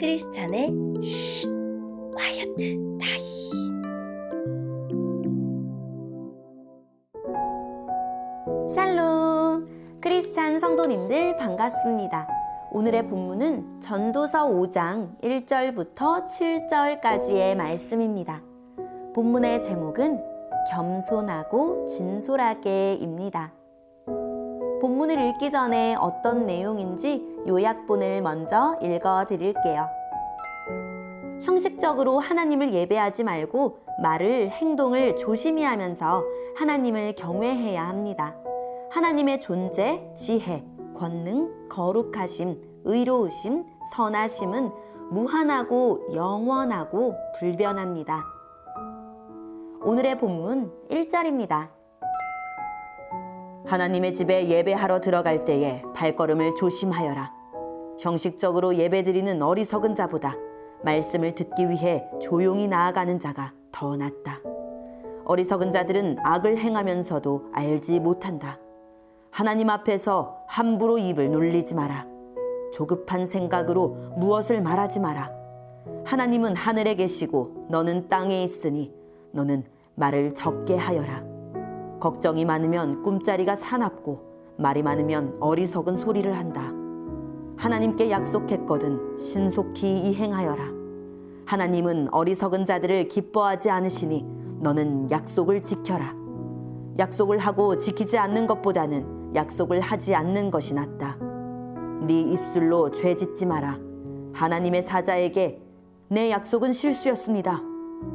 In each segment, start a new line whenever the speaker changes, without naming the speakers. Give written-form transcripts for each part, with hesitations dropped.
크리스찬의 쉿 콰이어트 타임.
샬롬! 크리스찬 성도님들 반갑습니다. 오늘의 본문은 전도서 5장 1절부터 7절까지의 말씀입니다. 본문의 제목은 겸손하고 진솔하게입니다. 본문을 읽기 전에 어떤 내용인지 요약본을 먼저 읽어드릴게요. 형식적으로 하나님을 예배하지 말고 말을, 행동을 조심히 하면서 하나님을 경외해야 합니다. 하나님의 존재, 지혜, 권능, 거룩하심, 의로우심, 선하심은 무한하고 영원하고 불변합니다. 오늘의 본문 1절입니다. 하나님의 집에 예배하러 들어갈 때에 발걸음을 조심하여라. 형식적으로 예배드리는 어리석은 자보다 말씀을 듣기 위해 조용히 나아가는 자가 더 낫다. 어리석은 자들은 악을 행하면서도 알지 못한다. 하나님 앞에서 함부로 입을 놀리지 마라. 조급한 생각으로 무엇을 말하지 마라. 하나님은 하늘에 계시고 너는 땅에 있으니 너는 말을 적게 하여라. 걱정이 많으면 꿈자리가 사납고 말이 많으면 어리석은 소리를 한다. 하나님께 약속했거든 신속히 이행하여라. 하나님은 어리석은 자들을 기뻐하지 않으시니 너는 약속을 지켜라. 약속을 하고 지키지 않는 것보다는 약속을 하지 않는 것이 낫다. 네 입술로 죄 짓지 마라. 하나님의 사자에게 내 약속은 실수였습니다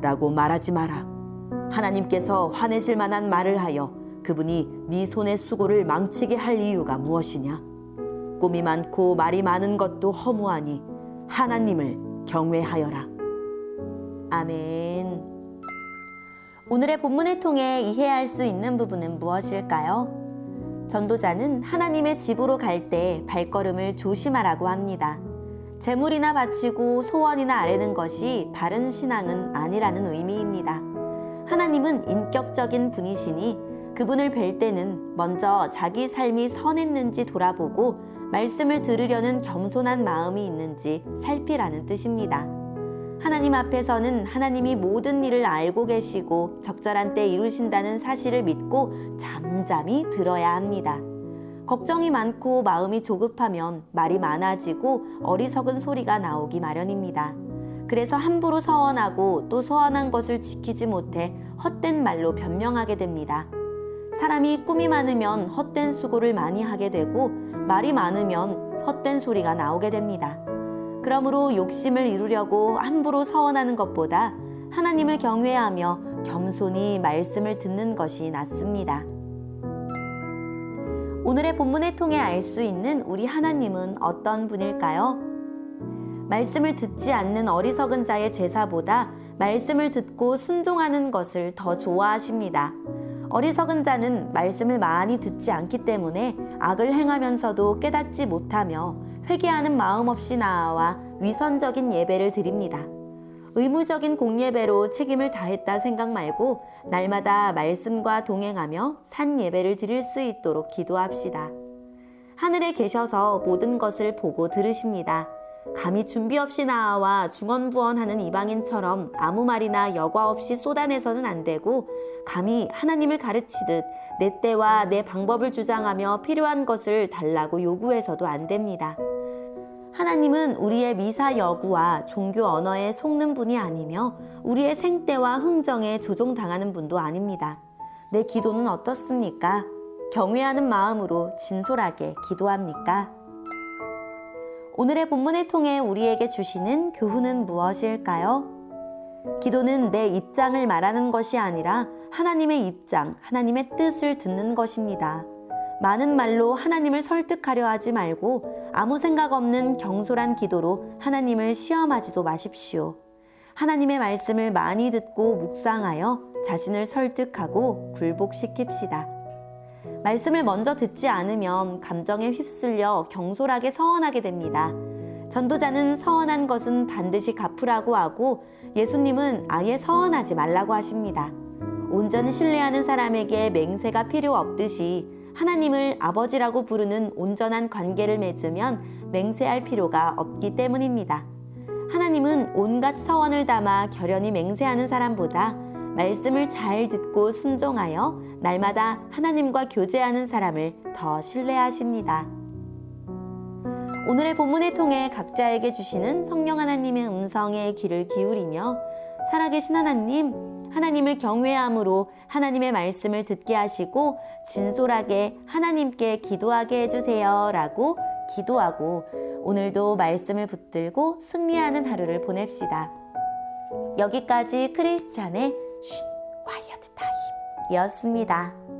라고 말하지 마라. 하나님께서 화내실 만한 말을 하여 그분이 네 손의 수고를 망치게 할 이유가 무엇이냐? 꿈이 많고 말이 많은 것도 허무하니 하나님을 경외하여라. 아멘. 오늘의 본문을 통해 이해할 수 있는 부분은 무엇일까요? 전도자는 하나님의 집으로 갈 때 발걸음을 조심하라고 합니다. 제물이나 바치고 소원이나 아뢰는 것이 바른 신앙은 아니라는 의미입니다. 하나님은 인격적인 분이시니 그분을 뵐 때는 먼저 자기 삶이 선했는지 돌아보고 말씀을 들으려는 겸손한 마음이 있는지 살피라는 뜻입니다. 하나님 앞에서는 하나님이 모든 일을 알고 계시고 적절한 때 이루신다는 사실을 믿고 잠잠히 들어야 합니다. 걱정이 많고 마음이 조급하면 말이 많아지고 어리석은 소리가 나오기 마련입니다. 그래서 함부로 서원하고 또 서원한 것을 지키지 못해 헛된 말로 변명하게 됩니다. 사람이 꿈이 많으면 헛된 수고를 많이 하게 되고 말이 많으면 헛된 소리가 나오게 됩니다. 그러므로 욕심을 이루려고 함부로 서원하는 것보다 하나님을 경외하며 겸손히 말씀을 듣는 것이 낫습니다. 오늘의 본문을 통해 알 수 있는 우리 하나님은 어떤 분일까요? 말씀을 듣지 않는 어리석은 자의 제사보다 말씀을 듣고 순종하는 것을 더 좋아하십니다. 어리석은 자는 말씀을 많이 듣지 않기 때문에 악을 행하면서도 깨닫지 못하며 회개하는 마음 없이 나아와 위선적인 예배를 드립니다. 의무적인 공예배로 책임을 다했다 생각 말고 날마다 말씀과 동행하며 산 예배를 드릴 수 있도록 기도합시다. 하늘에 계셔서 모든 것을 보고 들으십니다. 감히 준비 없이 나와 중언부언하는 이방인처럼 아무 말이나 여과 없이 쏟아내서는 안 되고 감히 하나님을 가르치듯 내 때와 내 방법을 주장하며 필요한 것을 달라고 요구해서도 안 됩니다. 하나님은 우리의 미사 여구와 종교 언어에 속는 분이 아니며 우리의 생때와 흥정에 조종당하는 분도 아닙니다. 내 기도는 어떻습니까? 경외하는 마음으로 진솔하게 기도합니까? 오늘의 본문을 통해 우리에게 주시는 교훈은 무엇일까요? 기도는 내 입장을 말하는 것이 아니라 하나님의 입장, 하나님의 뜻을 듣는 것입니다. 많은 말로 하나님을 설득하려 하지 말고 아무 생각 없는 경솔한 기도로 하나님을 시험하지도 마십시오. 하나님의 말씀을 많이 듣고 묵상하여 자신을 설득하고 굴복시킵시다. 말씀을 먼저 듣지 않으면 감정에 휩쓸려 경솔하게 서원하게 됩니다. 전도자는 서원한 것은 반드시 갚으라고 하고 예수님은 아예 서원하지 말라고 하십니다. 온전히 신뢰하는 사람에게 맹세가 필요 없듯이 하나님을 아버지라고 부르는 온전한 관계를 맺으면 맹세할 필요가 없기 때문입니다. 하나님은 온갖 서원을 담아 결연히 맹세하는 사람보다 말씀을 잘 듣고 순종하여 날마다 하나님과 교제하는 사람을 더 신뢰하십니다. 오늘의 본문을 통해 각자에게 주시는 성령 하나님의 음성에 귀를 기울이며 살아계신 하나님을 경외함으로 하나님의 말씀을 듣게 하시고 진솔하게 하나님께 기도하게 해주세요 라고 기도하고 오늘도 말씀을 붙들고 승리하는 하루를 보냅시다. 여기까지 크리스찬의 쉿, quiet time 이었습니다.